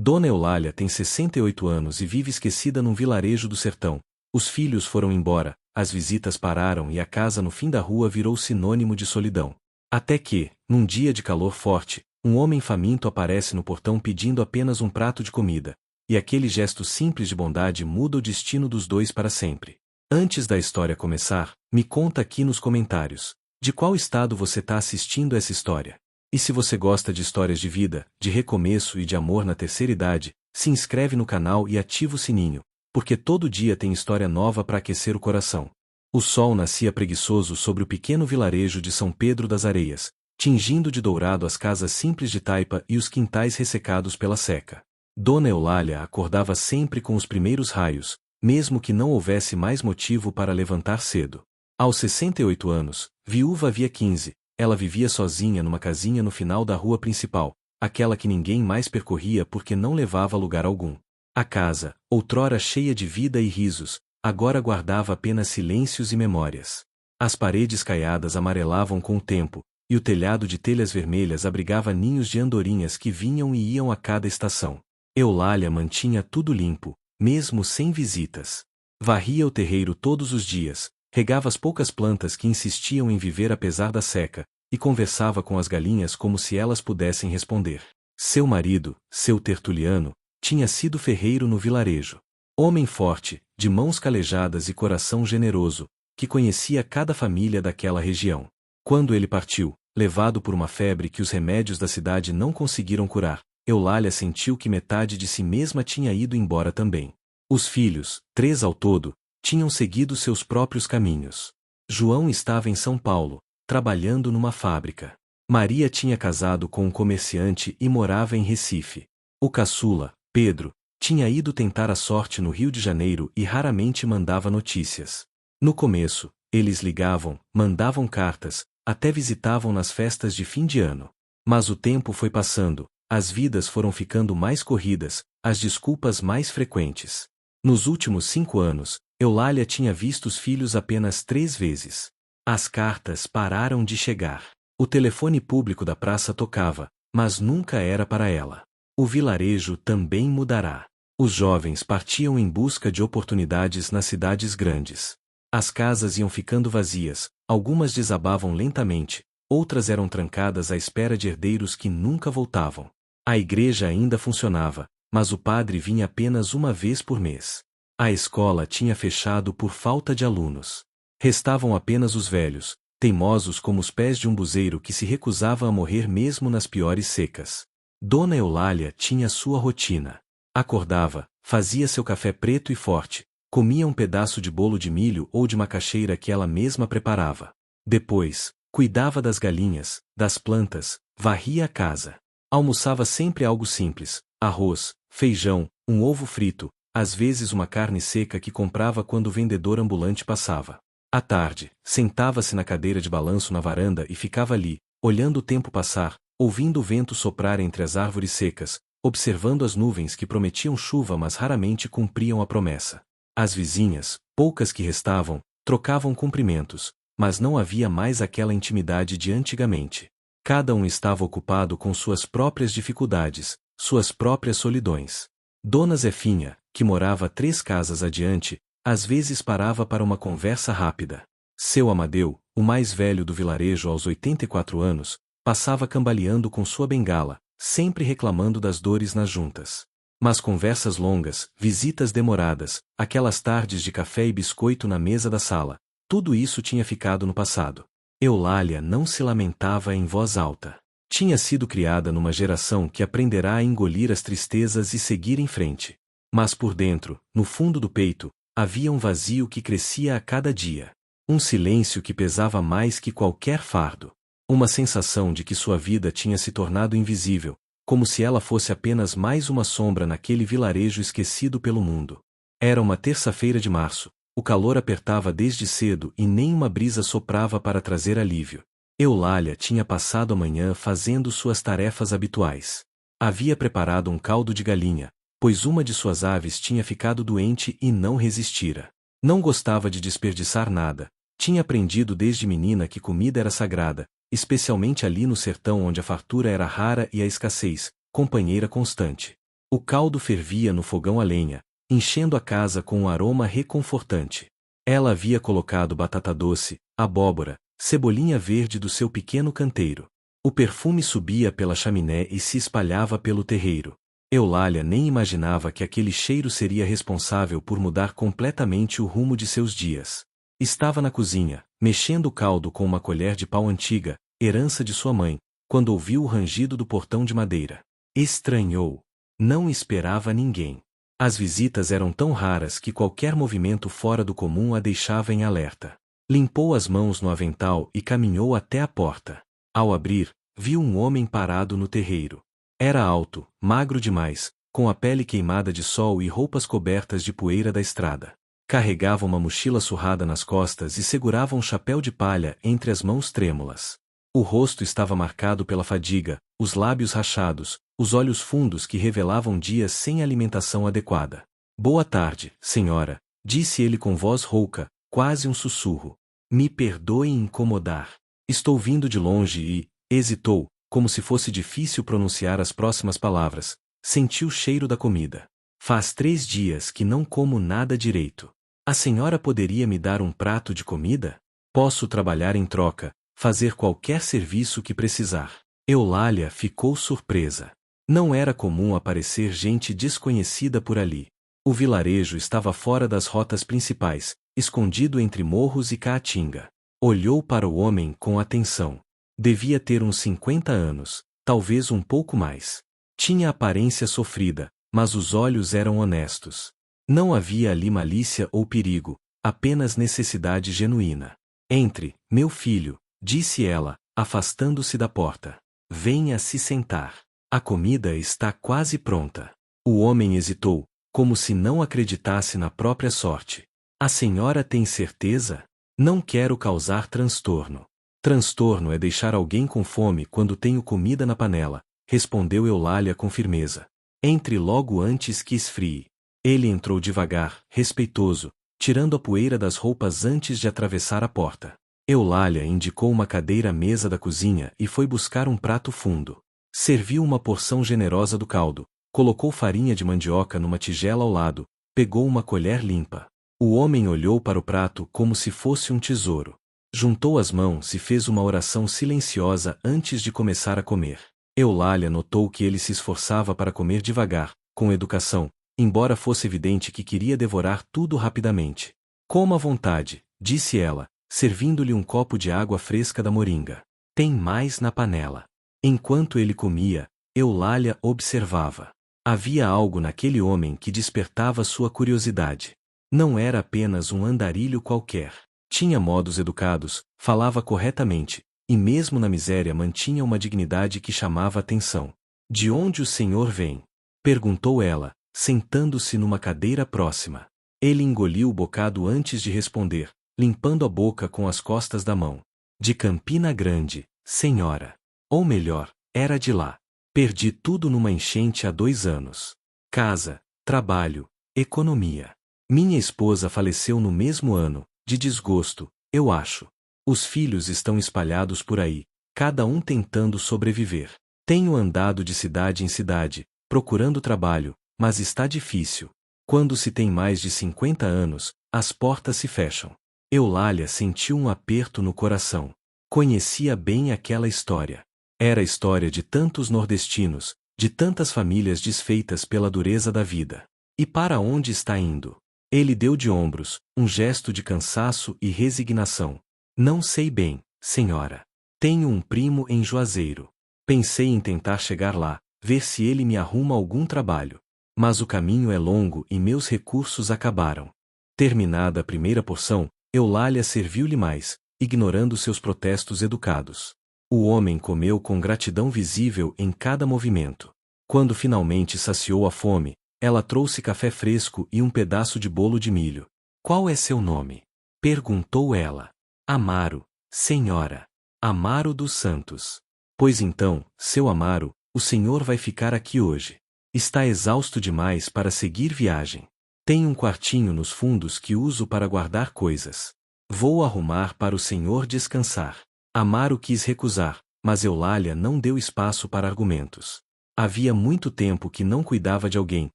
Dona Eulália tem 68 anos e vive esquecida num vilarejo do sertão. Os filhos foram embora, as visitas pararam e a casa no fim da rua virou sinônimo de solidão. Até que, num dia de calor forte, um homem faminto aparece no portão pedindo apenas um prato de comida. E aquele gesto simples de bondade muda o destino dos dois para sempre. Antes da história começar, me conta aqui nos comentários. De qual estado você está assistindo essa história? E se você gosta de histórias de vida, de recomeço e de amor na terceira idade, se inscreve no canal e ativa o sininho, porque todo dia tem história nova para aquecer o coração. O sol nascia preguiçoso sobre o pequeno vilarejo de São Pedro das Areias, tingindo de dourado as casas simples de taipa e os quintais ressecados pela seca. Dona Eulália acordava sempre com os primeiros raios, mesmo que não houvesse mais motivo para levantar cedo. Aos 68 anos, viúva havia 15, ela vivia sozinha numa casinha no final da rua principal, aquela que ninguém mais percorria porque não levava a lugar algum. A casa, outrora cheia de vida e risos, agora guardava apenas silêncios e memórias. As paredes caiadas amarelavam com o tempo, e o telhado de telhas vermelhas abrigava ninhos de andorinhas que vinham e iam a cada estação. Eulália mantinha tudo limpo, mesmo sem visitas. Varria o terreiro todos os dias, regava as poucas plantas que insistiam em viver apesar da seca, e conversava com as galinhas como se elas pudessem responder. Seu marido, seu Tertuliano, tinha sido ferreiro no vilarejo. Homem forte, de mãos calejadas e coração generoso, que conhecia cada família daquela região. Quando ele partiu, levado por uma febre que os remédios da cidade não conseguiram curar, Eulália sentiu que metade de si mesma tinha ido embora também. Os filhos, 3 ao todo, tinham seguido seus próprios caminhos. João estava em São Paulo, trabalhando numa fábrica. Maria tinha casado com um comerciante e morava em Recife. O caçula, Pedro, tinha ido tentar a sorte no Rio de Janeiro e raramente mandava notícias. No começo, eles ligavam, mandavam cartas, até visitavam nas festas de fim de ano. Mas o tempo foi passando, as vidas foram ficando mais corridas, as desculpas mais frequentes. Nos últimos 5 anos, Eulália tinha visto os filhos apenas 3 vezes. As cartas pararam de chegar. O telefone público da praça tocava, mas nunca era para ela. O vilarejo também mudará. Os jovens partiam em busca de oportunidades nas cidades grandes. As casas iam ficando vazias, algumas desabavam lentamente, outras eram trancadas à espera de herdeiros que nunca voltavam. A igreja ainda funcionava, mas o padre vinha apenas uma vez por mês. A escola tinha fechado por falta de alunos. Restavam apenas os velhos, teimosos como os pés de um buzeiro que se recusava a morrer mesmo nas piores secas. Dona Eulália tinha sua rotina. Acordava, fazia seu café preto e forte, comia um pedaço de bolo de milho ou de macaxeira que ela mesma preparava. Depois, cuidava das galinhas, das plantas, varria a casa. Almoçava sempre algo simples, arroz, feijão, um ovo frito, às vezes uma carne seca que comprava quando o vendedor ambulante passava. À tarde, sentava-se na cadeira de balanço na varanda e ficava ali, olhando o tempo passar, ouvindo o vento soprar entre as árvores secas, observando as nuvens que prometiam chuva mas raramente cumpriam a promessa. As vizinhas, poucas que restavam, trocavam cumprimentos, mas não havia mais aquela intimidade de antigamente. Cada um estava ocupado com suas próprias dificuldades, suas próprias solidões. Dona Zefinha, que morava 3 casas adiante, às vezes parava para uma conversa rápida. Seu Amadeu, o mais velho do vilarejo aos 84 anos, passava cambaleando com sua bengala, sempre reclamando das dores nas juntas. Mas conversas longas, visitas demoradas, aquelas tardes de café e biscoito na mesa da sala, tudo isso tinha ficado no passado. Eulália não se lamentava em voz alta. Tinha sido criada numa geração que aprenderá a engolir as tristezas e seguir em frente. Mas por dentro, no fundo do peito, havia um vazio que crescia a cada dia. Um silêncio que pesava mais que qualquer fardo. Uma sensação de que sua vida tinha se tornado invisível, como se ela fosse apenas mais uma sombra naquele vilarejo esquecido pelo mundo. Era uma terça-feira de março. O calor apertava desde cedo e nem uma brisa soprava para trazer alívio. Eulália tinha passado a manhã fazendo suas tarefas habituais. Havia preparado um caldo de galinha, pois uma de suas aves tinha ficado doente e não resistira. Não gostava de desperdiçar nada. Tinha aprendido desde menina que comida era sagrada, especialmente ali no sertão onde a fartura era rara e a escassez, companheira constante. O caldo fervia no fogão a lenha, enchendo a casa com um aroma reconfortante. Ela havia colocado batata doce, abóbora, cebolinha verde do seu pequeno canteiro. O perfume subia pela chaminé e se espalhava pelo terreiro. Eulália nem imaginava que aquele cheiro seria responsável por mudar completamente o rumo de seus dias. Estava na cozinha, mexendo o caldo com uma colher de pau antiga, herança de sua mãe, quando ouviu o rangido do portão de madeira. Estranhou. Não esperava ninguém. As visitas eram tão raras que qualquer movimento fora do comum a deixava em alerta. Limpou as mãos no avental e caminhou até a porta. Ao abrir, viu um homem parado no terreiro. Era alto, magro demais, com a pele queimada de sol e roupas cobertas de poeira da estrada. Carregava uma mochila surrada nas costas e segurava um chapéu de palha entre as mãos trêmulas. O rosto estava marcado pela fadiga, os lábios rachados, os olhos fundos que revelavam dias sem alimentação adequada. Boa tarde, senhora, disse ele com voz rouca, quase um sussurro. Me perdoe incomodar. Estou vindo de longe e... Hesitou, como se fosse difícil pronunciar as próximas palavras. Sentiu o cheiro da comida. Faz 3 dias que não como nada direito. A senhora poderia me dar um prato de comida? Posso trabalhar em troca, fazer qualquer serviço que precisar. Eulália ficou surpresa. Não era comum aparecer gente desconhecida por ali. O vilarejo estava fora das rotas principais, escondido entre morros e caatinga. Olhou para o homem com atenção. Devia ter uns 50 anos, talvez um pouco mais. Tinha aparência sofrida, mas os olhos eram honestos. Não havia ali malícia ou perigo, apenas necessidade genuína. Entre, meu filho, disse ela, afastando-se da porta. Venha se sentar. A comida está quase pronta. O homem hesitou, como se não acreditasse na própria sorte. A senhora tem certeza? Não quero causar transtorno. Transtorno é deixar alguém com fome quando tenho comida na panela, respondeu Eulália com firmeza. Entre logo antes que esfrie. Ele entrou devagar, respeitoso, tirando a poeira das roupas antes de atravessar a porta. Eulália indicou uma cadeira à mesa da cozinha e foi buscar um prato fundo. Serviu uma porção generosa do caldo, colocou farinha de mandioca numa tigela ao lado, pegou uma colher limpa. O homem olhou para o prato como se fosse um tesouro. Juntou as mãos e fez uma oração silenciosa antes de começar a comer. Eulália notou que ele se esforçava para comer devagar, com educação, embora fosse evidente que queria devorar tudo rapidamente. Coma à vontade, disse ela, servindo-lhe um copo de água fresca da moringa. Tem mais na panela. Enquanto ele comia, Eulália observava. Havia algo naquele homem que despertava sua curiosidade. Não era apenas um andarilho qualquer. Tinha modos educados, falava corretamente, e mesmo na miséria mantinha uma dignidade que chamava atenção. De onde o senhor vem? Perguntou ela, sentando-se numa cadeira próxima. Ele engoliu o bocado antes de responder, limpando a boca com as costas da mão. De Campina Grande, senhora. Ou melhor, era de lá. Perdi tudo numa enchente há 2 anos. Casa, trabalho, economia. Minha esposa faleceu no mesmo ano, de desgosto, eu acho. Os filhos estão espalhados por aí, cada um tentando sobreviver. Tenho andado de cidade em cidade, procurando trabalho, mas está difícil. Quando se tem mais de 50 anos, as portas se fecham. Eulália sentiu um aperto no coração. Conhecia bem aquela história. Era a história de tantos nordestinos, de tantas famílias desfeitas pela dureza da vida. E para onde está indo? Ele deu de ombros, um gesto de cansaço e resignação. Não sei bem, senhora. Tenho um primo em Juazeiro. Pensei em tentar chegar lá, ver se ele me arruma algum trabalho. Mas o caminho é longo e meus recursos acabaram. Terminada a primeira porção, Eulália serviu-lhe mais, ignorando seus protestos educados. O homem comeu com gratidão visível em cada movimento. Quando finalmente saciou a fome, ela trouxe café fresco e um pedaço de bolo de milho. Qual é seu nome? Perguntou ela. Amaro, senhora. Amaro dos Santos. Pois então, seu Amaro, o senhor vai ficar aqui hoje. Está exausto demais para seguir viagem. Tem um quartinho nos fundos que uso para guardar coisas. Vou arrumar para o senhor descansar. Amaro quis recusar, mas Eulália não deu espaço para argumentos. Havia muito tempo que não cuidava de alguém,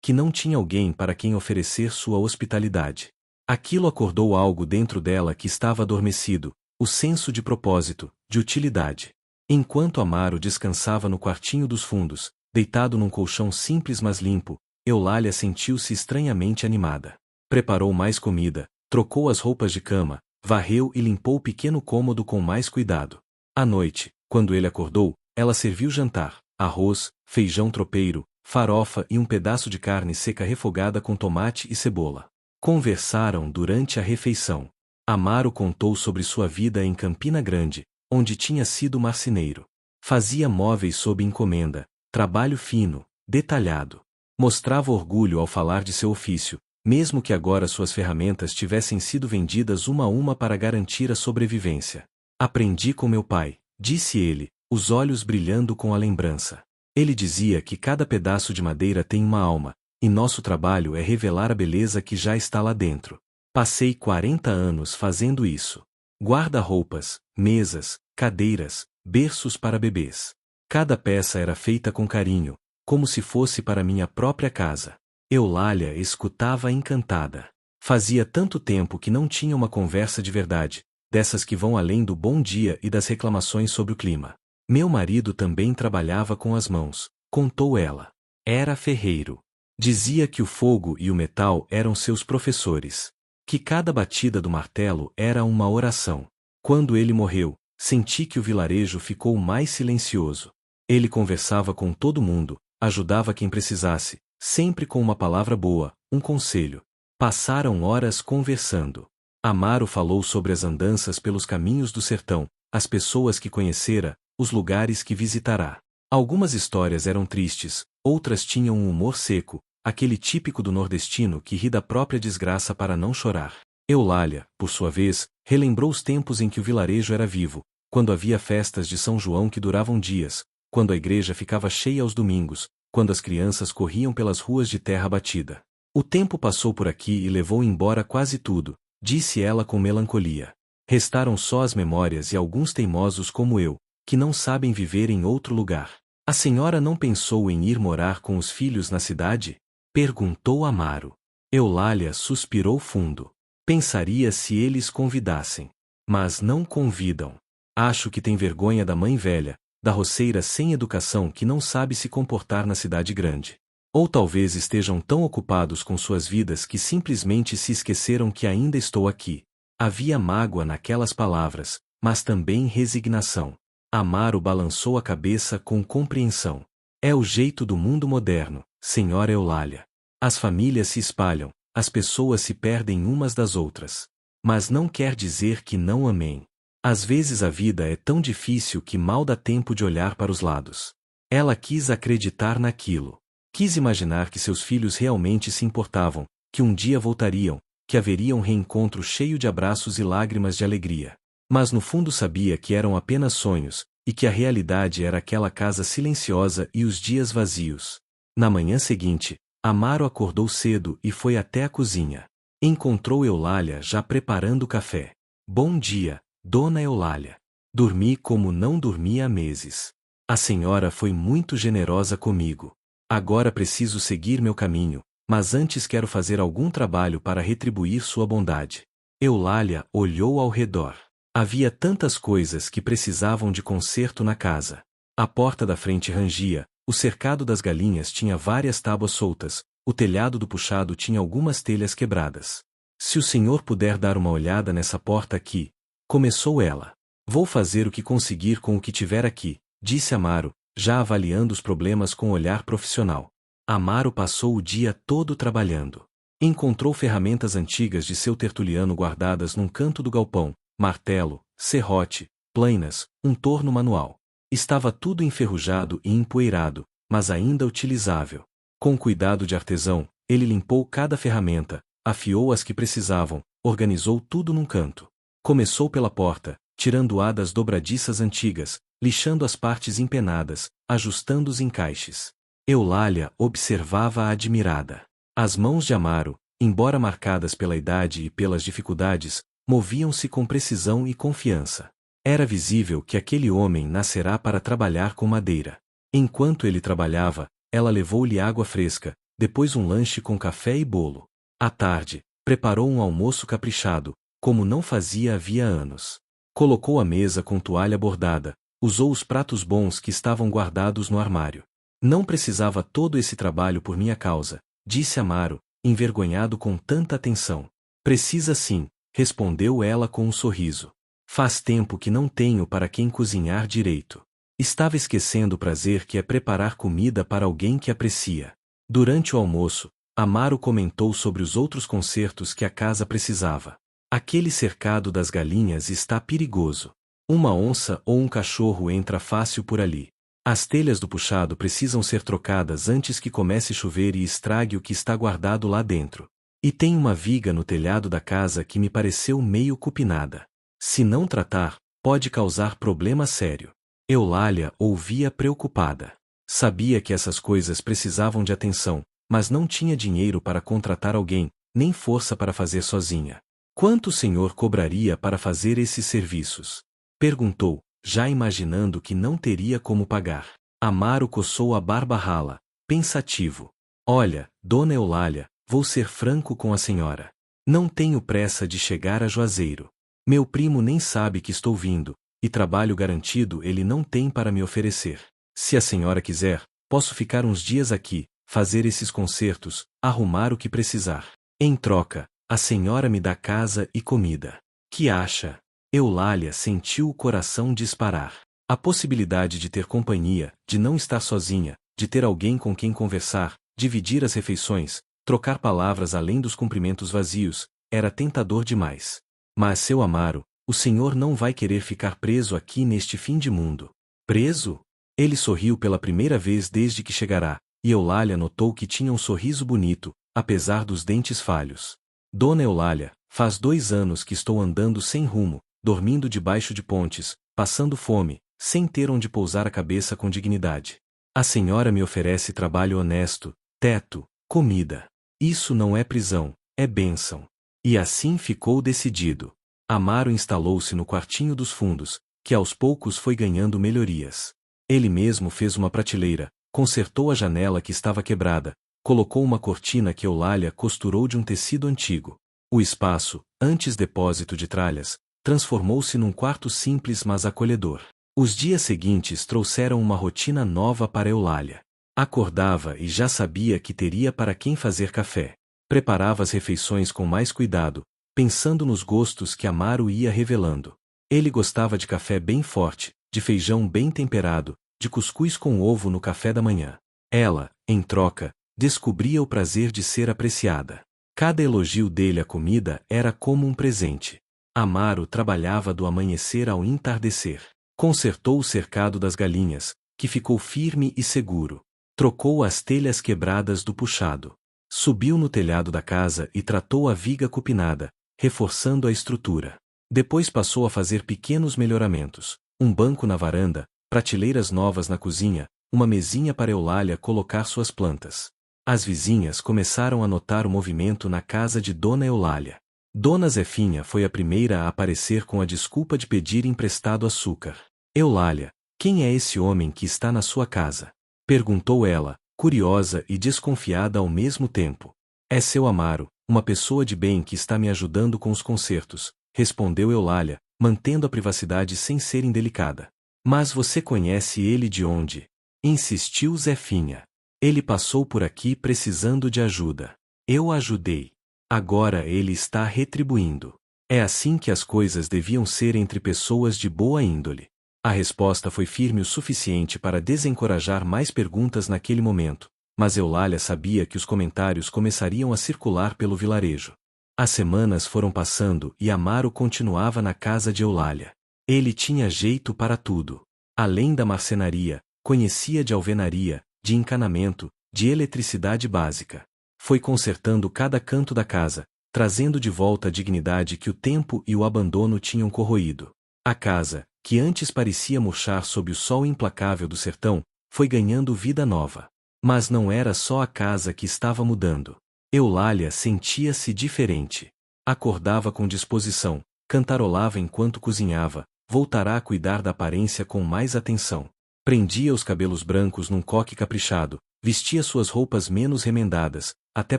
que não tinha alguém para quem oferecer sua hospitalidade. Aquilo acordou algo dentro dela que estava adormecido, o senso de propósito, de utilidade. Enquanto Amaro descansava no quartinho dos fundos, deitado num colchão simples mas limpo, Eulália sentiu-se estranhamente animada. Preparou mais comida, trocou as roupas de cama, varreu e limpou o pequeno cômodo com mais cuidado. À noite, quando ele acordou, ela serviu jantar, arroz, feijão tropeiro, farofa e um pedaço de carne seca refogada com tomate e cebola. Conversaram durante a refeição. Amaro contou sobre sua vida em Campina Grande, onde tinha sido marceneiro. Fazia móveis sob encomenda, trabalho fino, detalhado. Mostrava orgulho ao falar de seu ofício, mesmo que agora suas ferramentas tivessem sido vendidas uma a uma para garantir a sobrevivência. Aprendi com meu pai, disse ele, os olhos brilhando com a lembrança. Ele dizia que cada pedaço de madeira tem uma alma, e nosso trabalho é revelar a beleza que já está lá dentro. Passei 40 anos fazendo isso. Guarda-roupas, mesas, cadeiras, berços para bebês. Cada peça era feita com carinho, como se fosse para minha própria casa. Eulália escutava encantada. Fazia tanto tempo que não tinha uma conversa de verdade, dessas que vão além do bom dia e das reclamações sobre o clima. Meu marido também trabalhava com as mãos, contou ela. Era ferreiro. Dizia que o fogo e o metal eram seus professores. Que cada batida do martelo era uma oração. Quando ele morreu, senti que o vilarejo ficou mais silencioso. Ele conversava com todo mundo, ajudava quem precisasse, sempre com uma palavra boa, um conselho. Passaram horas conversando. Amaro falou sobre as andanças pelos caminhos do sertão, as pessoas que conhecera, os lugares que visitará. Algumas histórias eram tristes, outras tinham um humor seco, aquele típico do nordestino que ri da própria desgraça para não chorar. Eulália, por sua vez, relembrou os tempos em que o vilarejo era vivo, quando havia festas de São João que duravam dias, quando a igreja ficava cheia aos domingos, quando as crianças corriam pelas ruas de terra batida. O tempo passou por aqui e levou embora quase tudo, disse ela com melancolia. Restaram só as memórias e alguns teimosos como eu, que não sabem viver em outro lugar. A senhora não pensou em ir morar com os filhos na cidade? Perguntou Amaro. Eulália suspirou fundo. Pensaria se eles convidassem. Mas não convidam. Acho que tem vergonha da mãe velha, da roceira sem educação que não sabe se comportar na cidade grande. Ou talvez estejam tão ocupados com suas vidas que simplesmente se esqueceram que ainda estou aqui. Havia mágoa naquelas palavras, mas também resignação. Amaro balançou a cabeça com compreensão. É o jeito do mundo moderno, senhora Eulália. As famílias se espalham, as pessoas se perdem umas das outras. Mas não quer dizer que não amem. Às vezes a vida é tão difícil que mal dá tempo de olhar para os lados. Ela quis acreditar naquilo. Quis imaginar que seus filhos realmente se importavam, que um dia voltariam, que haveria um reencontro cheio de abraços e lágrimas de alegria. Mas no fundo sabia que eram apenas sonhos, e que a realidade era aquela casa silenciosa e os dias vazios. Na manhã seguinte, Amaro acordou cedo e foi até a cozinha. Encontrou Eulália já preparando o café. Bom dia, dona Eulália. Dormi como não dormia há meses. A senhora foi muito generosa comigo. Agora preciso seguir meu caminho, mas antes quero fazer algum trabalho para retribuir sua bondade. Eulália olhou ao redor. Havia tantas coisas que precisavam de conserto na casa. A porta da frente rangia, o cercado das galinhas tinha várias tábuas soltas, o telhado do puxado tinha algumas telhas quebradas. Se o senhor puder dar uma olhada nessa porta aqui, começou ela. Vou fazer o que conseguir com o que tiver aqui, disse Amaro, já avaliando os problemas com olhar profissional. Amaro passou o dia todo trabalhando. Encontrou ferramentas antigas de seu tertuliano guardadas num canto do galpão, martelo, serrote, plainas, um torno manual. Estava tudo enferrujado e empoeirado, mas ainda utilizável. Com cuidado de artesão, ele limpou cada ferramenta, afiou as que precisavam, organizou tudo num canto. Começou pela porta, tirando-a das dobradiças antigas, lixando as partes empenadas, ajustando os encaixes. Eulália observava admirada. As mãos de Amaro, embora marcadas pela idade e pelas dificuldades, moviam-se com precisão e confiança. Era visível que aquele homem nascerá para trabalhar com madeira. Enquanto ele trabalhava, ela levou-lhe água fresca, depois um lanche com café e bolo. À tarde, preparou um almoço caprichado, como não fazia havia anos. Colocou a mesa com toalha bordada, usou os pratos bons que estavam guardados no armário. Não precisava todo esse trabalho por minha causa, disse Amaro, envergonhado com tanta atenção. Precisa sim, respondeu ela com um sorriso. Faz tempo que não tenho para quem cozinhar direito. Estava esquecendo o prazer que é preparar comida para alguém que aprecia. Durante o almoço, Amaro comentou sobre os outros consertos que a casa precisava. Aquele cercado das galinhas está perigoso. Uma onça ou um cachorro entra fácil por ali. As telhas do puxado precisam ser trocadas antes que comece a chover e estrague o que está guardado lá dentro. E tem uma viga no telhado da casa que me pareceu meio cupinada. Se não tratar, pode causar problema sério. Eulália ouvia preocupada. Sabia que essas coisas precisavam de atenção, mas não tinha dinheiro para contratar alguém, nem força para fazer sozinha. Quanto o senhor cobraria para fazer esses serviços? Perguntou, já imaginando que não teria como pagar. Amaro coçou a barba rala, pensativo. Olha, dona Eulália, vou ser franco com a senhora. Não tenho pressa de chegar a Juazeiro. Meu primo nem sabe que estou vindo, e trabalho garantido ele não tem para me oferecer. Se a senhora quiser, posso ficar uns dias aqui, fazer esses concertos, arrumar o que precisar. Em troca, a senhora me dá casa e comida. Que acha? Eulália sentiu o coração disparar. A possibilidade de ter companhia, de não estar sozinha, de ter alguém com quem conversar, dividir as refeições, trocar palavras além dos cumprimentos vazios, era tentador demais. Mas seu Amaro, o senhor não vai querer ficar preso aqui neste fim de mundo. Preso? Ele sorriu pela primeira vez desde que chegará, e Eulália notou que tinha um sorriso bonito, apesar dos dentes falhos. Dona Eulália, faz 2 anos que estou andando sem rumo, dormindo debaixo de pontes, passando fome, sem ter onde pousar a cabeça com dignidade. A senhora me oferece trabalho honesto, teto, comida. Isso não é prisão, é bênção. E assim ficou decidido. Amaro instalou-se no quartinho dos fundos, que aos poucos foi ganhando melhorias. Ele mesmo fez uma prateleira, consertou a janela que estava quebrada, colocou uma cortina que Eulália costurou de um tecido antigo. O espaço, antes depósito de tralhas, transformou-se num quarto simples mas acolhedor. Os dias seguintes trouxeram uma rotina nova para Eulália. Acordava e já sabia que teria para quem fazer café. Preparava as refeições com mais cuidado, pensando nos gostos que Amaro ia revelando. Ele gostava de café bem forte, de feijão bem temperado, de cuscuz com ovo no café da manhã. Ela, em troca, descobria o prazer de ser apreciada. Cada elogio dele à comida era como um presente. Amaro trabalhava do amanhecer ao entardecer. Consertou o cercado das galinhas, que ficou firme e seguro. Trocou as telhas quebradas do puxado. Subiu no telhado da casa e tratou a viga cupinada, reforçando a estrutura. Depois passou a fazer pequenos melhoramentos. Um banco na varanda, prateleiras novas na cozinha, uma mesinha para Eulália colocar suas plantas. As vizinhas começaram a notar o movimento na casa de Dona Eulália. Dona Zefinha foi a primeira a aparecer com a desculpa de pedir emprestado açúcar. Eulália, quem é esse homem que está na sua casa? Perguntou ela, curiosa e desconfiada ao mesmo tempo. É seu Amaro, uma pessoa de bem que está me ajudando com os concertos, respondeu Eulália, mantendo a privacidade sem ser indelicada. Mas você conhece ele de onde? Insistiu Zefinha. Ele passou por aqui precisando de ajuda. Eu ajudei. Agora ele está retribuindo. É assim que as coisas deviam ser entre pessoas de boa índole. A resposta foi firme o suficiente para desencorajar mais perguntas naquele momento, mas Eulália sabia que os comentários começariam a circular pelo vilarejo. As semanas foram passando e Amaro continuava na casa de Eulália. Ele tinha jeito para tudo. Além da marcenaria, conhecia de alvenaria, de encanamento, de eletricidade básica. Foi consertando cada canto da casa, trazendo de volta a dignidade que o tempo e o abandono tinham corroído. A casa, que antes parecia murchar sob o sol implacável do sertão, foi ganhando vida nova. Mas não era só a casa que estava mudando. Eulália sentia-se diferente. Acordava com disposição, cantarolava enquanto cozinhava, voltará a cuidar da aparência com mais atenção. Prendia os cabelos brancos num coque caprichado, vestia suas roupas menos remendadas, até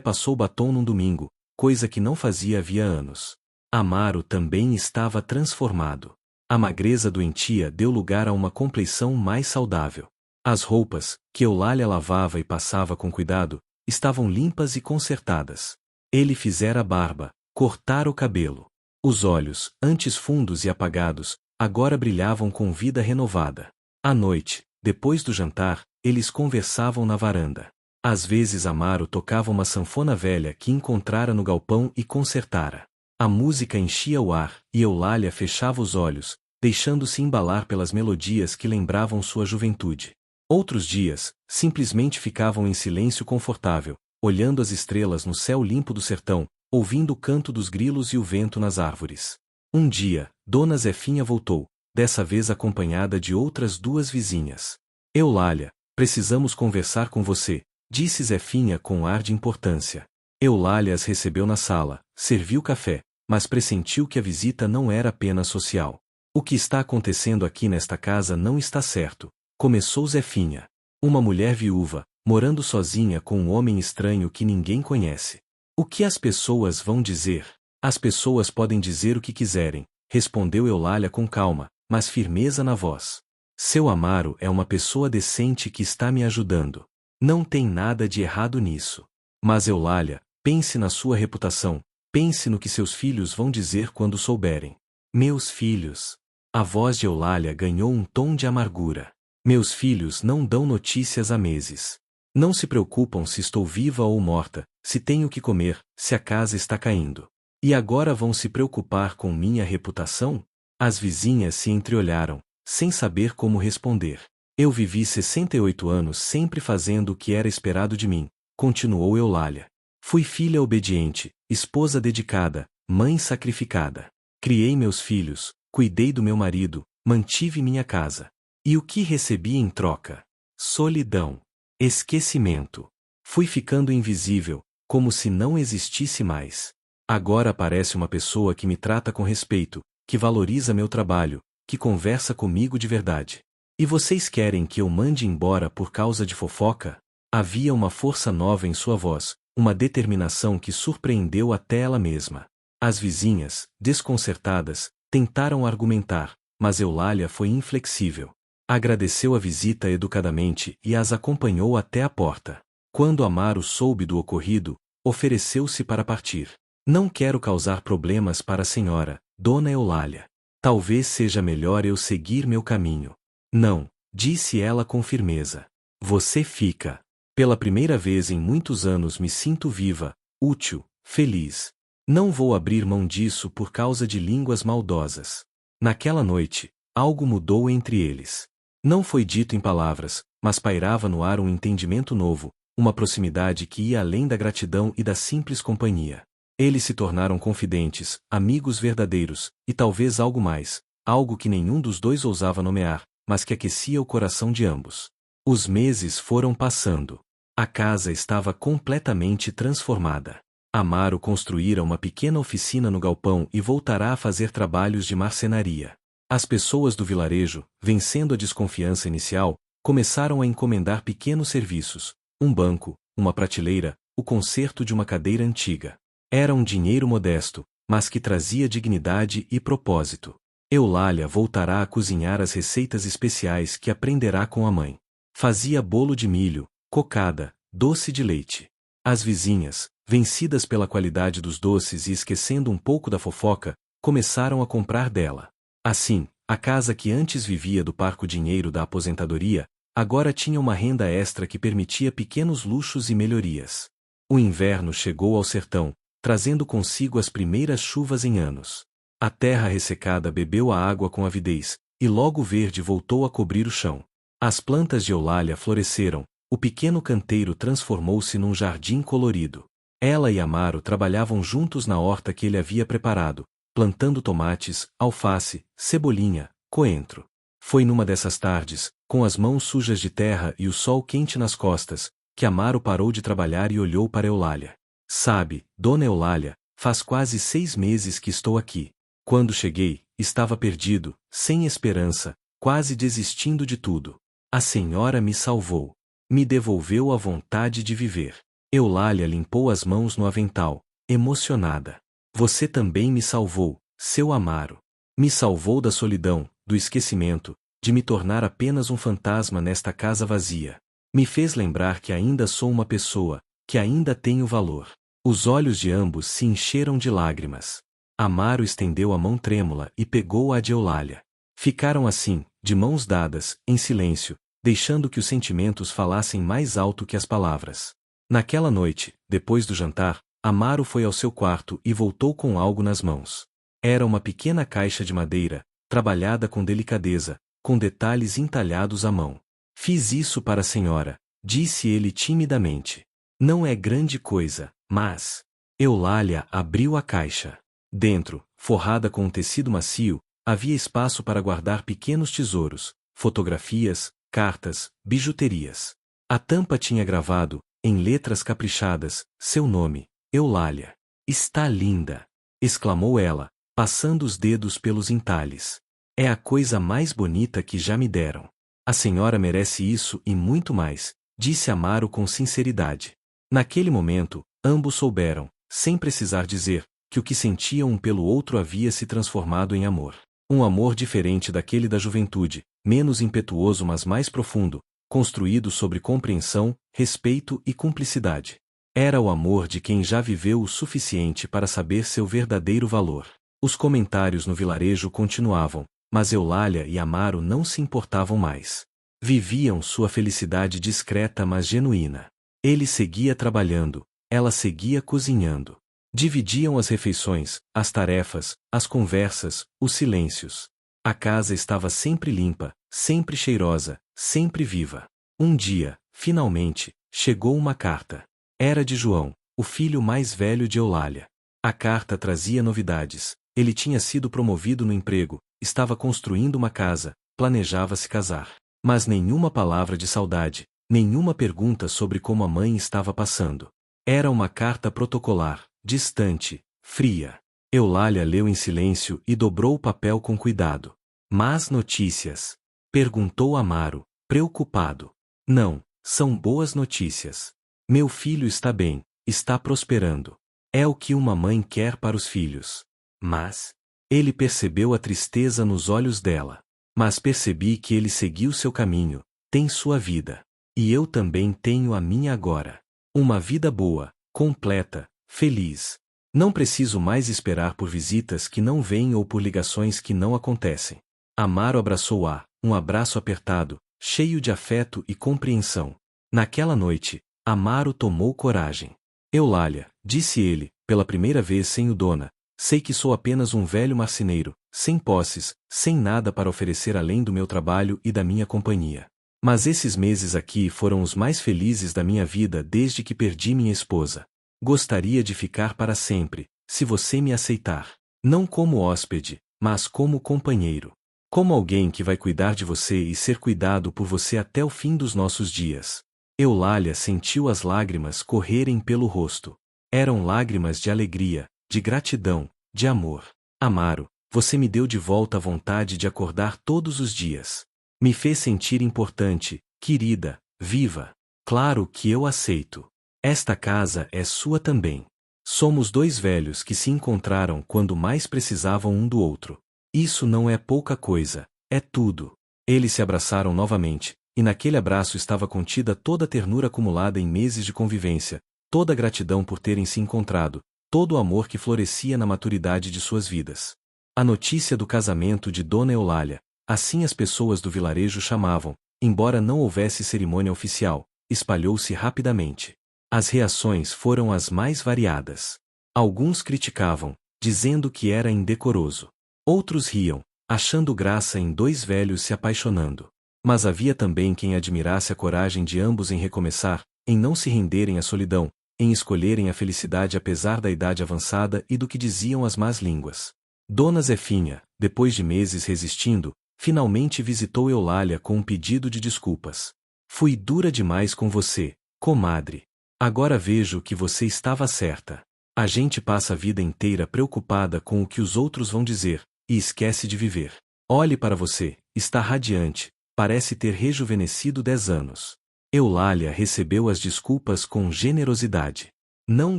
passou batom num domingo, coisa que não fazia havia anos. Amaro também estava transformado. A magreza doentia deu lugar a uma compleição mais saudável. As roupas, que Eulália lavava e passava com cuidado, estavam limpas e consertadas. Ele fizera a barba, cortara o cabelo. Os olhos, antes fundos e apagados, agora brilhavam com vida renovada. À noite, depois do jantar, eles conversavam na varanda. Às vezes Amaro tocava uma sanfona velha que encontrara no galpão e consertara. A música enchia o ar, e Eulália fechava os olhos, deixando-se embalar pelas melodias que lembravam sua juventude. Outros dias, simplesmente ficavam em silêncio confortável, olhando as estrelas no céu limpo do sertão, ouvindo o canto dos grilos e o vento nas árvores. Um dia, Dona Zefinha voltou, dessa vez acompanhada de outras duas vizinhas. Eulália, precisamos conversar com você, disse Zefinha com ar de importância. Eulália as recebeu na sala, serviu café, mas pressentiu que a visita não era apenas social. O que está acontecendo aqui nesta casa não está certo, começou Zefinha. Uma mulher viúva, morando sozinha com um homem estranho que ninguém conhece. O que as pessoas vão dizer? As pessoas podem dizer o que quiserem, respondeu Eulália com calma, mas firmeza na voz. Seu Amaro é uma pessoa decente que está me ajudando. Não tem nada de errado nisso. Mas Eulália, pense na sua reputação, pense no que seus filhos vão dizer quando souberem. Meus filhos. A voz de Eulália ganhou um tom de amargura. Meus filhos não dão notícias há meses. Não se preocupam se estou viva ou morta, se tenho que comer, se a casa está caindo. E agora vão se preocupar com minha reputação? As vizinhas se entreolharam, sem saber como responder. Eu vivi 68 anos sempre fazendo o que era esperado de mim, continuou Eulália. Fui filha obediente, esposa dedicada, mãe sacrificada. Criei meus filhos, cuidei do meu marido, mantive minha casa. E o que recebi em troca? Solidão. Esquecimento. Fui ficando invisível, como se não existisse mais. Agora aparece uma pessoa que me trata com respeito, que valoriza meu trabalho, que conversa comigo de verdade. E vocês querem que eu mande embora por causa de fofoca? Havia uma força nova em sua voz, uma determinação que surpreendeu até ela mesma. As vizinhas, desconcertadas, tentaram argumentar, mas Eulália foi inflexível. Agradeceu a visita educadamente e as acompanhou até a porta. Quando Amaro soube do ocorrido, ofereceu-se para partir. Não quero causar problemas para a senhora, Dona Eulália. Talvez seja melhor eu seguir meu caminho. Não, disse ela com firmeza. Você fica. Pela primeira vez em muitos anos me sinto viva, útil, feliz. Não vou abrir mão disso por causa de línguas maldosas. Naquela noite, algo mudou entre eles. Não foi dito em palavras, mas pairava no ar um entendimento novo, uma proximidade que ia além da gratidão e da simples companhia. Eles se tornaram confidentes, amigos verdadeiros, e talvez algo mais, algo que nenhum dos dois ousava nomear, mas que aquecia o coração de ambos. Os meses foram passando. A casa estava completamente transformada. Amaro construíra uma pequena oficina no galpão e voltará a fazer trabalhos de marcenaria. As pessoas do vilarejo, vencendo a desconfiança inicial, começaram a encomendar pequenos serviços, um banco, uma prateleira, o conserto de uma cadeira antiga. Era um dinheiro modesto, mas que trazia dignidade e propósito. Eulália voltará a cozinhar as receitas especiais que aprenderá com a mãe. Fazia bolo de milho, cocada, doce de leite. As vizinhas, vencidas pela qualidade dos doces e esquecendo um pouco da fofoca, começaram a comprar dela. Assim, a casa que antes vivia do parco dinheiro da aposentadoria, agora tinha uma renda extra que permitia pequenos luxos e melhorias. O inverno chegou ao sertão, trazendo consigo as primeiras chuvas em anos. A terra ressecada bebeu a água com avidez, e logo o verde voltou a cobrir o chão. As plantas de Eulália floresceram, o pequeno canteiro transformou-se num jardim colorido. Ela e Amaro trabalhavam juntos na horta que ele havia preparado, plantando tomates, alface, cebolinha, coentro. Foi numa dessas tardes, com as mãos sujas de terra e o sol quente nas costas, que Amaro parou de trabalhar e olhou para Eulália. Sabe, Dona Eulália, faz quase 6 meses que estou aqui. Quando cheguei, estava perdido, sem esperança, quase desistindo de tudo. A senhora me salvou. Me devolveu a vontade de viver. Eulália limpou as mãos no avental, emocionada. Você também me salvou, seu Amaro. Me salvou da solidão, do esquecimento, de me tornar apenas um fantasma nesta casa vazia. Me fez lembrar que ainda sou uma pessoa, que ainda tenho valor. Os olhos de ambos se encheram de lágrimas. Amaro estendeu a mão trêmula e pegou a de Eulália. Ficaram assim, de mãos dadas, em silêncio, deixando que os sentimentos falassem mais alto que as palavras. Naquela noite, depois do jantar, Amaro foi ao seu quarto e voltou com algo nas mãos. Era uma pequena caixa de madeira, trabalhada com delicadeza, com detalhes entalhados à mão. Fiz isso para a senhora, disse ele timidamente. Não é grande coisa, mas... Eulália abriu a caixa. Dentro, forrada com um tecido macio, havia espaço para guardar pequenos tesouros, fotografias, cartas, bijuterias. A tampa tinha gravado, em letras caprichadas, seu nome, Eulália. Está linda! Exclamou ela, passando os dedos pelos entalhes. É a coisa mais bonita que já me deram. A senhora merece isso e muito mais, disse Amaro com sinceridade. Naquele momento, ambos souberam, sem precisar dizer, que o que sentiam um pelo outro havia se transformado em amor. Um amor diferente daquele da juventude, menos impetuoso mas mais profundo, construído sobre compreensão, respeito e cumplicidade. Era o amor de quem já viveu o suficiente para saber seu verdadeiro valor. Os comentários no vilarejo continuavam, mas Eulália e Amaro não se importavam mais. Viviam sua felicidade discreta mas genuína. Ele seguia trabalhando, ela seguia cozinhando. Dividiam as refeições, as tarefas, as conversas, os silêncios. A casa estava sempre limpa, sempre cheirosa, sempre viva. Um dia, finalmente, chegou uma carta. Era de João, o filho mais velho de Eulália. A carta trazia novidades. Ele tinha sido promovido no emprego, estava construindo uma casa, planejava se casar. Mas nenhuma palavra de saudade, nenhuma pergunta sobre como a mãe estava passando. Era uma carta protocolar, distante, fria. Eulália leu em silêncio e dobrou o papel com cuidado. Más notícias? Perguntou Amaro, preocupado. Não, são boas notícias. Meu filho está bem, está prosperando. É o que uma mãe quer para os filhos. Mas... Ele percebeu a tristeza nos olhos dela. Mas percebi que ele seguiu seu caminho, tem sua vida. E eu também tenho a minha agora. Uma vida boa, completa, feliz. Não preciso mais esperar por visitas que não vêm ou por ligações que não acontecem. Amaro abraçou-a, um abraço apertado, cheio de afeto e compreensão. Naquela noite, Amaro tomou coragem. Eulália, disse ele, pela primeira vez sem o dona, sei que sou apenas um velho marceneiro, sem posses, sem nada para oferecer além do meu trabalho e da minha companhia. Mas esses meses aqui foram os mais felizes da minha vida desde que perdi minha esposa. Gostaria de ficar para sempre, se você me aceitar. Não como hóspede, mas como companheiro. Como alguém que vai cuidar de você e ser cuidado por você até o fim dos nossos dias. Eulália sentiu as lágrimas correrem pelo rosto. Eram lágrimas de alegria, de gratidão, de amor. Amaro, você me deu de volta a vontade de acordar todos os dias. Me fez sentir importante, querida, viva. Claro que eu aceito. Esta casa é sua também. Somos dois velhos que se encontraram quando mais precisavam um do outro. Isso não é pouca coisa, é tudo. Eles se abraçaram novamente, e naquele abraço estava contida toda a ternura acumulada em meses de convivência, toda a gratidão por terem se encontrado, todo o amor que florescia na maturidade de suas vidas. A notícia do casamento de Dona Eulália, assim as pessoas do vilarejo chamavam, embora não houvesse cerimônia oficial, espalhou-se rapidamente. As reações foram as mais variadas. Alguns criticavam, dizendo que era indecoroso. Outros riam, achando graça em dois velhos se apaixonando. Mas havia também quem admirasse a coragem de ambos em recomeçar, em não se renderem à solidão, em escolherem a felicidade apesar da idade avançada e do que diziam as más línguas. Dona Zefinha, depois de meses resistindo, finalmente visitou Eulália com um pedido de desculpas. Fui dura demais com você, comadre. Agora vejo que você estava certa. A gente passa a vida inteira preocupada com o que os outros vão dizer, e esquece de viver. Olhe para você, está radiante, Parece ter rejuvenescido 10 anos. Eulália recebeu as desculpas com generosidade. Não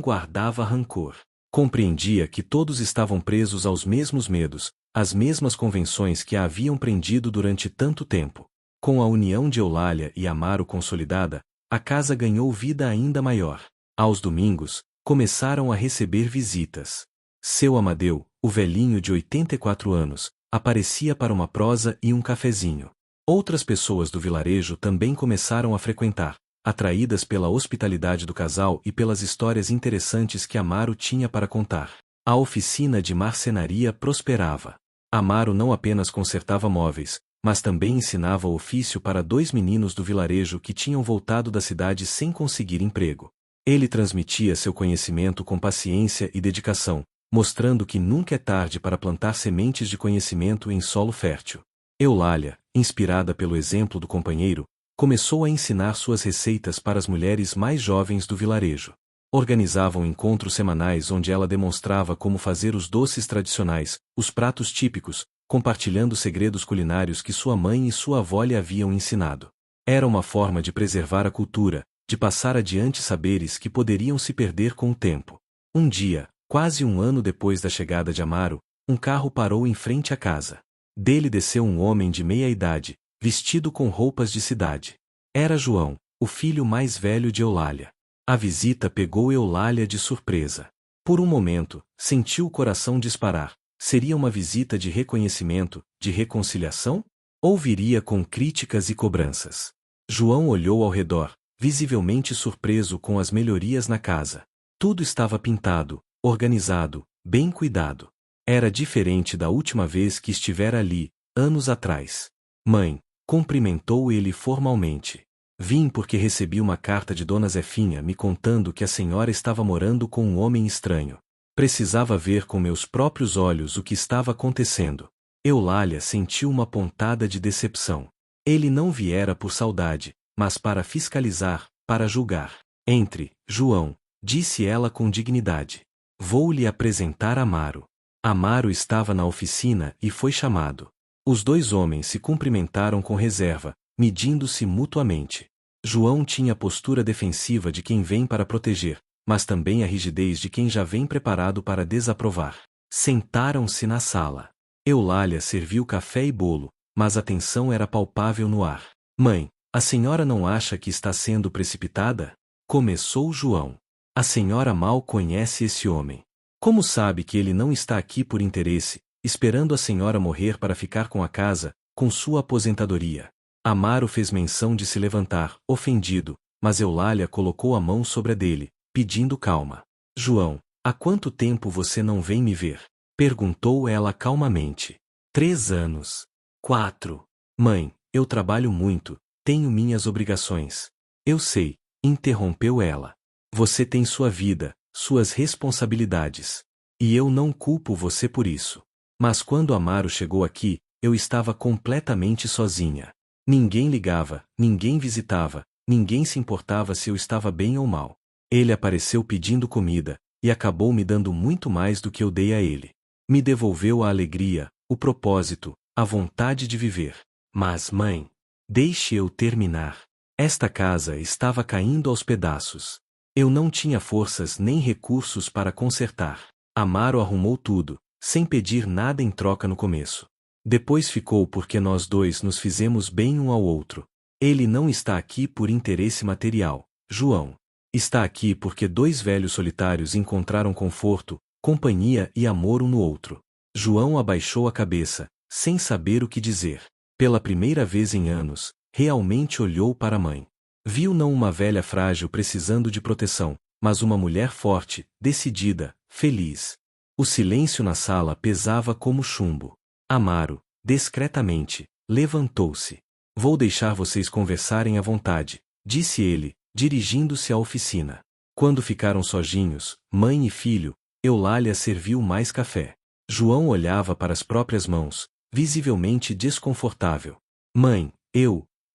guardava rancor. Compreendia que todos estavam presos aos mesmos medos, às mesmas convenções que a haviam prendido durante tanto tempo. Com a união de Eulália e Amaro consolidada, a casa ganhou vida ainda maior. Aos domingos, começaram a receber visitas. Seu Amadeu, o velhinho de 84 anos, aparecia para uma prosa e um cafezinho. Outras pessoas do vilarejo também começaram a frequentar, atraídas pela hospitalidade do casal e pelas histórias interessantes que Amaro tinha para contar. A oficina de marcenaria prosperava. Amaro não apenas consertava móveis, mas também ensinava o ofício para 2 meninos do vilarejo que tinham voltado da cidade sem conseguir emprego. Ele transmitia seu conhecimento com paciência e dedicação, mostrando que nunca é tarde para plantar sementes de conhecimento em solo fértil. Eulália, inspirada pelo exemplo do companheiro, começou a ensinar suas receitas para as mulheres mais jovens do vilarejo. Organizavam encontros semanais onde ela demonstrava como fazer os doces tradicionais, os pratos típicos, compartilhando segredos culinários que sua mãe e sua avó lhe haviam ensinado. Era uma forma de preservar a cultura, de passar adiante saberes que poderiam se perder com o tempo. Um dia, quase um ano depois da chegada de Amaro, um carro parou em frente à casa. Dele desceu um homem de meia idade, vestido com roupas de cidade. Era João, o filho mais velho de Eulália. A visita pegou Eulália de surpresa. Por um momento, sentiu o coração disparar. Seria uma visita de reconhecimento, de reconciliação? Ou viria com críticas e cobranças? João olhou ao redor, visivelmente surpreso com as melhorias na casa. Tudo estava pintado, organizado, bem cuidado. Era diferente da última vez que estivera ali, anos atrás. Mãe, cumprimentou ele formalmente. Vim porque recebi uma carta de Dona Zefinha me contando que a senhora estava morando com um homem estranho. Precisava ver com meus próprios olhos o que estava acontecendo. Eulália sentiu uma pontada de decepção. Ele não viera por saudade, mas para fiscalizar, para julgar. Entre, João, disse ela com dignidade. Vou lhe apresentar Amaro. Amaro estava na oficina e foi chamado. Os 2 homens se cumprimentaram com reserva, medindo-se mutuamente. João tinha a postura defensiva de quem vem para proteger, mas também a rigidez de quem já vem preparado para desaprovar. Sentaram-se na sala. Eulália serviu café e bolo, mas a tensão era palpável no ar. Mãe, a senhora não acha que está sendo precipitada? Começou João. A senhora mal conhece esse homem. Como sabe que ele não está aqui por interesse, esperando a senhora morrer para ficar com a casa, com sua aposentadoria? Amaro fez menção de se levantar, ofendido, mas Eulália colocou a mão sobre a dele, pedindo calma. João, há quanto tempo você não vem me ver? Perguntou ela calmamente. 3 anos. 4. Mãe, eu trabalho muito, tenho minhas obrigações. Eu sei, interrompeu ela. Você tem sua vida, suas responsabilidades. E eu não culpo você por isso. Mas quando Amaro chegou aqui, eu estava completamente sozinha. Ninguém ligava, ninguém visitava, ninguém se importava se eu estava bem ou mal. Ele apareceu pedindo comida, e acabou me dando muito mais do que eu dei a ele. Me devolveu a alegria, o propósito, a vontade de viver. Mas, mãe, deixe eu terminar. Esta casa estava caindo aos pedaços. Eu não tinha forças nem recursos para consertar. Amaro arrumou tudo, sem pedir nada em troca no começo. Depois ficou porque nós 2 nos fizemos bem um ao outro. Ele não está aqui por interesse material, João. Está aqui porque 2 velhos solitários encontraram conforto, companhia e amor um no outro. João abaixou a cabeça, sem saber o que dizer. Pela primeira vez em anos, realmente olhou para a mãe. Viu não uma velha frágil precisando de proteção, mas uma mulher forte, decidida, feliz. O silêncio na sala pesava como chumbo. Amaro, discretamente, levantou-se. Vou deixar vocês conversarem à vontade, disse ele, dirigindo-se à oficina. Quando ficaram sozinhos, mãe e filho, Eulália serviu mais café. João olhava para as próprias mãos, visivelmente desconfortável. Mãe,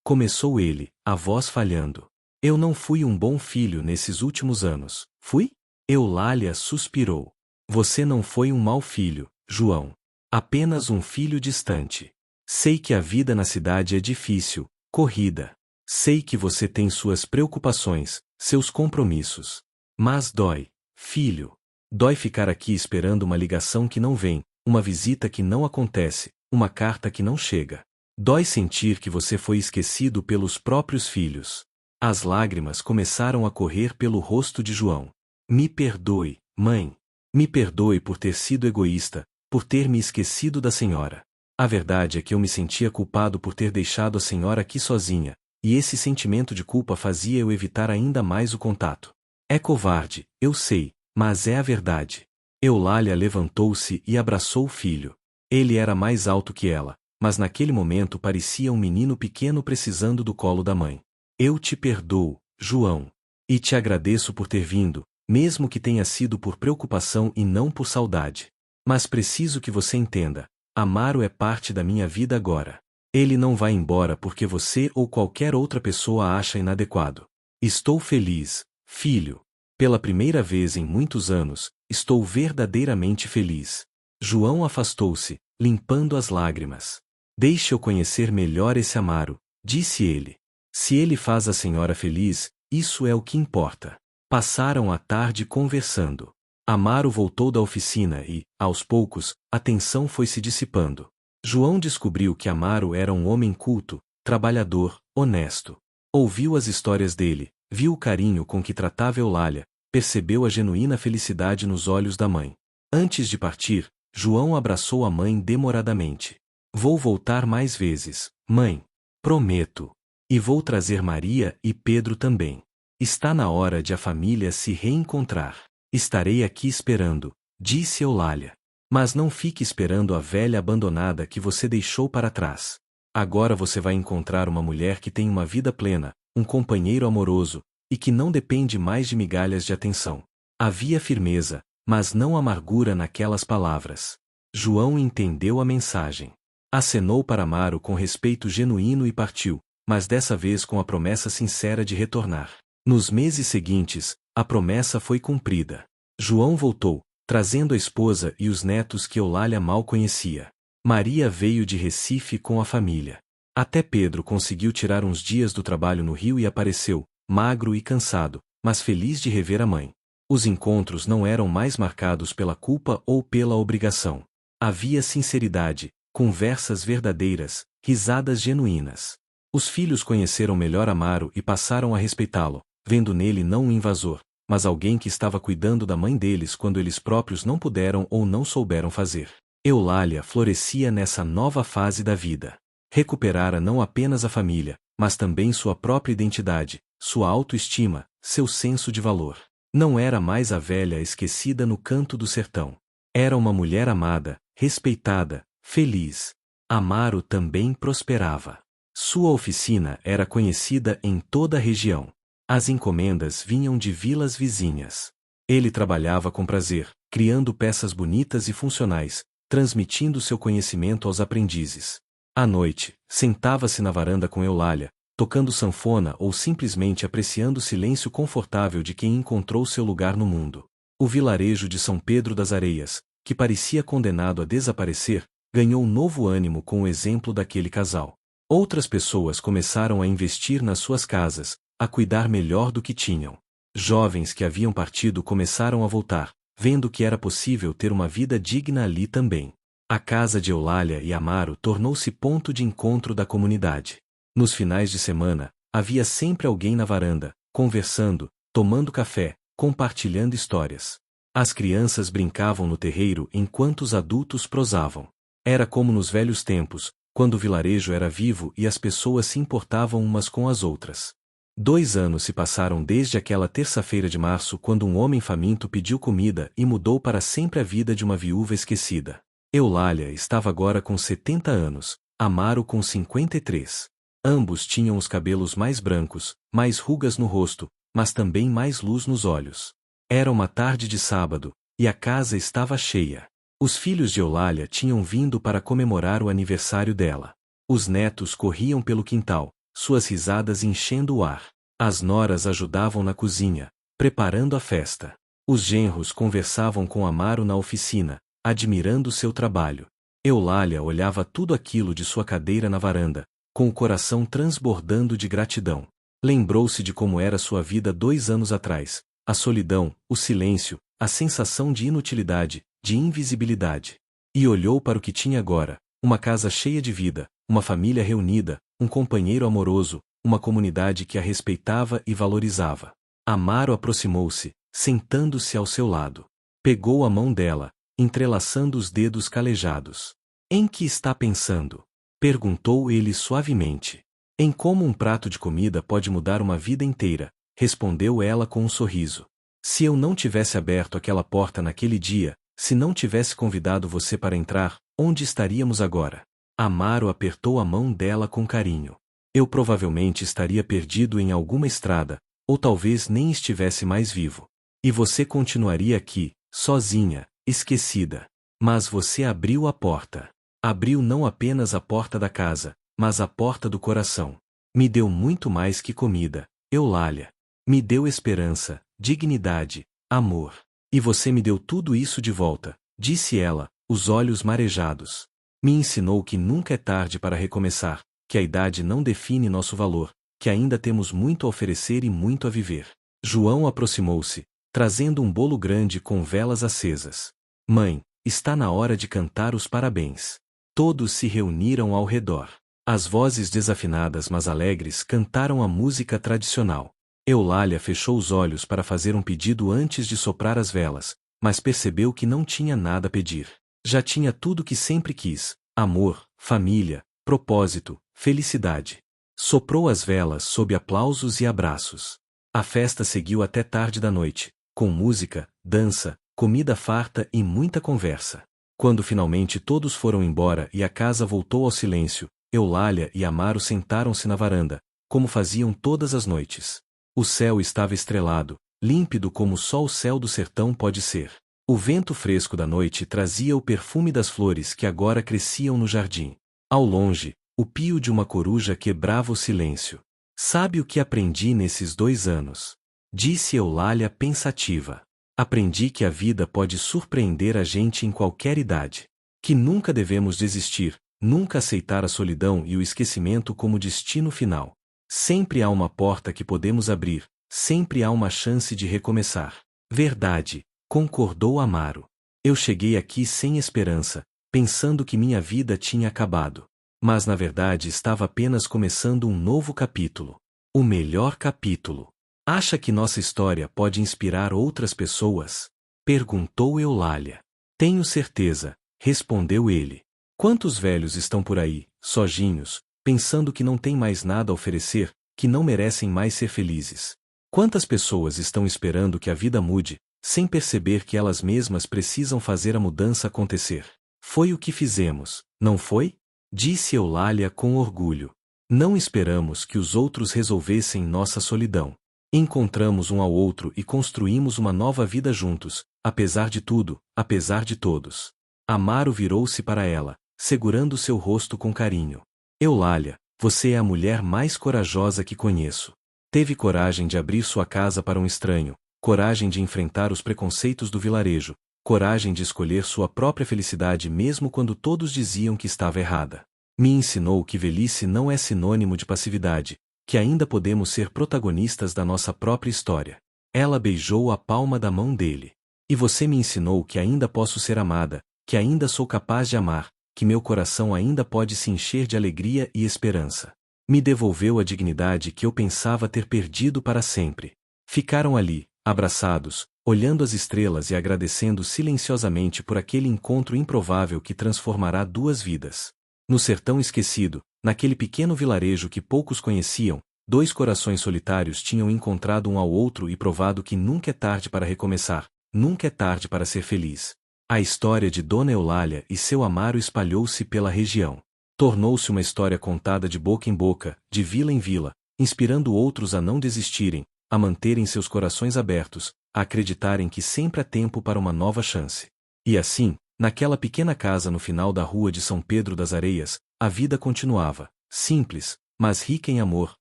começou ele, a voz falhando. Eu não fui um bom filho nesses últimos anos, fui? Eulália suspirou. Você não foi um mau filho, João. Apenas um filho distante. Sei que a vida na cidade é difícil, corrida. Sei que você tem suas preocupações, seus compromissos. Mas dói, filho. Dói ficar aqui esperando uma ligação que não vem, uma visita que não acontece, uma carta que não chega. Dói sentir que você foi esquecido pelos próprios filhos. As lágrimas começaram a correr pelo rosto de João. Me perdoe, mãe. Me perdoe por ter sido egoísta, por ter me esquecido da senhora. A verdade é que eu me sentia culpado por ter deixado a senhora aqui sozinha, e esse sentimento de culpa fazia eu evitar ainda mais o contato. É covarde, eu sei, mas é a verdade. Eulália levantou-se e abraçou o filho. Ele era mais alto que ela, mas naquele momento parecia um menino pequeno precisando do colo da mãe. Eu te perdoo, João. E te agradeço por ter vindo, mesmo que tenha sido por preocupação e não por saudade. Mas preciso que você entenda, Amaro é parte da minha vida agora. Ele não vai embora porque você ou qualquer outra pessoa acha inadequado. Estou feliz, filho. Pela primeira vez em muitos anos, estou verdadeiramente feliz. João afastou-se, limpando as lágrimas. Deixe eu conhecer melhor esse Amaro, disse ele. Se ele faz a senhora feliz, isso é o que importa. Passaram a tarde conversando. Amaro voltou da oficina e, aos poucos, a tensão foi se dissipando. João descobriu que Amaro era um homem culto, trabalhador, honesto. Ouviu as histórias dele, viu o carinho com que tratava Eulália, percebeu a genuína felicidade nos olhos da mãe. Antes de partir, João abraçou a mãe demoradamente. Vou voltar mais vezes, mãe. Prometo. E vou trazer Maria e Pedro também. Está na hora de a família se reencontrar. Estarei aqui esperando, disse Eulália. Mas não fique esperando a velha abandonada que você deixou para trás. Agora você vai encontrar uma mulher que tem uma vida plena, um companheiro amoroso, e que não depende mais de migalhas de atenção. Havia firmeza, mas não amargura naquelas palavras. João entendeu a mensagem. Acenou para Amaro com respeito genuíno e partiu, mas dessa vez com a promessa sincera de retornar. Nos meses seguintes, a promessa foi cumprida. João voltou, trazendo a esposa e os netos que Eulália mal conhecia. Maria veio de Recife com a família. Até Pedro conseguiu tirar uns dias do trabalho no Rio e apareceu, magro e cansado, mas feliz de rever a mãe. Os encontros não eram mais marcados pela culpa ou pela obrigação. Havia sinceridade, conversas verdadeiras, risadas genuínas. Os filhos conheceram melhor Amaro e passaram a respeitá-lo, vendo nele não um invasor, mas alguém que estava cuidando da mãe deles quando eles próprios não puderam ou não souberam fazer. Eulália florescia nessa nova fase da vida. Recuperara não apenas a família, mas também sua própria identidade, sua autoestima, seu senso de valor. Não era mais a velha esquecida no canto do sertão. Era uma mulher amada, respeitada, feliz. Amaro também prosperava. Sua oficina era conhecida em toda a região. As encomendas vinham de vilas vizinhas. Ele trabalhava com prazer, criando peças bonitas e funcionais, transmitindo seu conhecimento aos aprendizes. À noite, sentava-se na varanda com Eulália, tocando sanfona ou simplesmente apreciando o silêncio confortável de quem encontrou seu lugar no mundo. O vilarejo de São Pedro das Areias, que parecia condenado a desaparecer, ganhou novo ânimo com o exemplo daquele casal. Outras pessoas começaram a investir nas suas casas, a cuidar melhor do que tinham. Jovens que haviam partido começaram a voltar, vendo que era possível ter uma vida digna ali também. A casa de Eulália e Amaro tornou-se ponto de encontro da comunidade. Nos finais de semana, havia sempre alguém na varanda, conversando, tomando café, compartilhando histórias. As crianças brincavam no terreiro enquanto os adultos prosavam. Era como nos velhos tempos, quando o vilarejo era vivo e as pessoas se importavam umas com as outras. 2 anos se passaram desde aquela terça-feira de março quando um homem faminto pediu comida e mudou para sempre a vida de uma viúva esquecida. Eulália estava agora com 70 anos, Amaro com 53. Ambos tinham os cabelos mais brancos, mais rugas no rosto, mas também mais luz nos olhos. Era uma tarde de sábado, e a casa estava cheia. Os filhos de Eulália tinham vindo para comemorar o aniversário dela. Os netos corriam pelo quintal, suas risadas enchendo o ar. As noras ajudavam na cozinha, preparando a festa. Os genros conversavam com Amaro na oficina, admirando seu trabalho. Eulália olhava tudo aquilo de sua cadeira na varanda, com o coração transbordando de gratidão. Lembrou-se de como era sua vida 2 anos atrás, a solidão, o silêncio, a sensação de inutilidade, de invisibilidade. E olhou para o que tinha agora, uma casa cheia de vida, uma família reunida, um companheiro amoroso, uma comunidade que a respeitava e valorizava. Amaro aproximou-se, sentando-se ao seu lado. Pegou a mão dela, entrelaçando os dedos calejados. Em que está pensando? Perguntou ele suavemente. Em como um prato de comida pode mudar uma vida inteira, respondeu ela com um sorriso. Se eu não tivesse aberto aquela porta naquele dia, se não tivesse convidado você para entrar, onde estaríamos agora? Amaro apertou a mão dela com carinho. Eu provavelmente estaria perdido em alguma estrada, ou talvez nem estivesse mais vivo. E você continuaria aqui, sozinha, esquecida. Mas você abriu a porta. Abriu não apenas a porta da casa, mas a porta do coração. Me deu muito mais que comida, Eulália. Me deu esperança, dignidade, amor. E você me deu tudo isso de volta, disse ela, os olhos marejados. Me ensinou que nunca é tarde para recomeçar, que a idade não define nosso valor, que ainda temos muito a oferecer e muito a viver. João aproximou-se, trazendo um bolo grande com velas acesas. Mãe, está na hora de cantar os parabéns. Todos se reuniram ao redor. As vozes desafinadas mas alegres cantaram a música tradicional. Eulália fechou os olhos para fazer um pedido antes de soprar as velas, mas percebeu que não tinha nada a pedir. Já tinha tudo que sempre quis: amor, família, propósito, felicidade. Soprou as velas sob aplausos e abraços. A festa seguiu até tarde da noite, com música, dança, comida farta e muita conversa. Quando finalmente todos foram embora e a casa voltou ao silêncio, Eulália e Amaro sentaram-se na varanda, como faziam todas as noites. O céu estava estrelado, límpido como só o céu do sertão pode ser. O vento fresco da noite trazia o perfume das flores que agora cresciam no jardim. Ao longe, o pio de uma coruja quebrava o silêncio. Sabe o que aprendi nesses 2 anos? Disse Eulália pensativa. Aprendi que a vida pode surpreender a gente em qualquer idade. Que nunca devemos desistir, nunca aceitar a solidão e o esquecimento como destino final. Sempre há uma porta que podemos abrir, sempre há uma chance de recomeçar. Verdade, concordou Amaro. Eu cheguei aqui sem esperança, pensando que minha vida tinha acabado. Mas na verdade estava apenas começando um novo capítulo. O melhor capítulo. Acha que nossa história pode inspirar outras pessoas? Perguntou Eulália. Tenho certeza, respondeu ele. Quantos velhos estão por aí, sozinhos, pensando que não têm mais nada a oferecer, que não merecem mais ser felizes? Quantas pessoas estão esperando que a vida mude, sem perceber que elas mesmas precisam fazer a mudança acontecer? Foi o que fizemos, não foi? Disse Eulália com orgulho. Não esperamos que os outros resolvessem nossa solidão. Encontramos um ao outro e construímos uma nova vida juntos, apesar de tudo, apesar de todos. Amaro virou-se para ela, segurando seu rosto com carinho. Eulália, você é a mulher mais corajosa que conheço. Teve coragem de abrir sua casa para um estranho, coragem de enfrentar os preconceitos do vilarejo, coragem de escolher sua própria felicidade mesmo quando todos diziam que estava errada. Me ensinou que velhice não é sinônimo de passividade, que ainda podemos ser protagonistas da nossa própria história. Ela beijou a palma da mão dele. E você me ensinou que ainda posso ser amada, que ainda sou capaz de amar, que meu coração ainda pode se encher de alegria e esperança. Me devolveu a dignidade que eu pensava ter perdido para sempre. Ficaram ali, abraçados, olhando as estrelas e agradecendo silenciosamente por aquele encontro improvável que transformará 2 vidas. No sertão esquecido, naquele pequeno vilarejo que poucos conheciam, 2 corações solitários tinham encontrado um ao outro e provado que nunca é tarde para recomeçar, nunca é tarde para ser feliz. A história de Dona Eulália e seu Amaro espalhou-se pela região. Tornou-se uma história contada de boca em boca, de vila em vila, inspirando outros a não desistirem, a manterem seus corações abertos, a acreditarem que sempre há tempo para uma nova chance. E assim, naquela pequena casa no final da rua de São Pedro das Areias, a vida continuava, simples, mas rica em amor,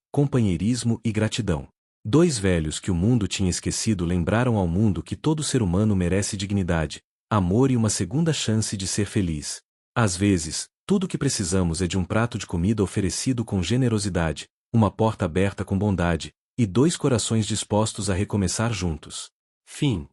companheirismo e gratidão. 2 velhos que o mundo tinha esquecido lembraram ao mundo que todo ser humano merece dignidade, amor e uma segunda chance de ser feliz. Às vezes, tudo o que precisamos é de um prato de comida oferecido com generosidade, uma porta aberta com bondade, e dois corações dispostos a recomeçar juntos. Fim.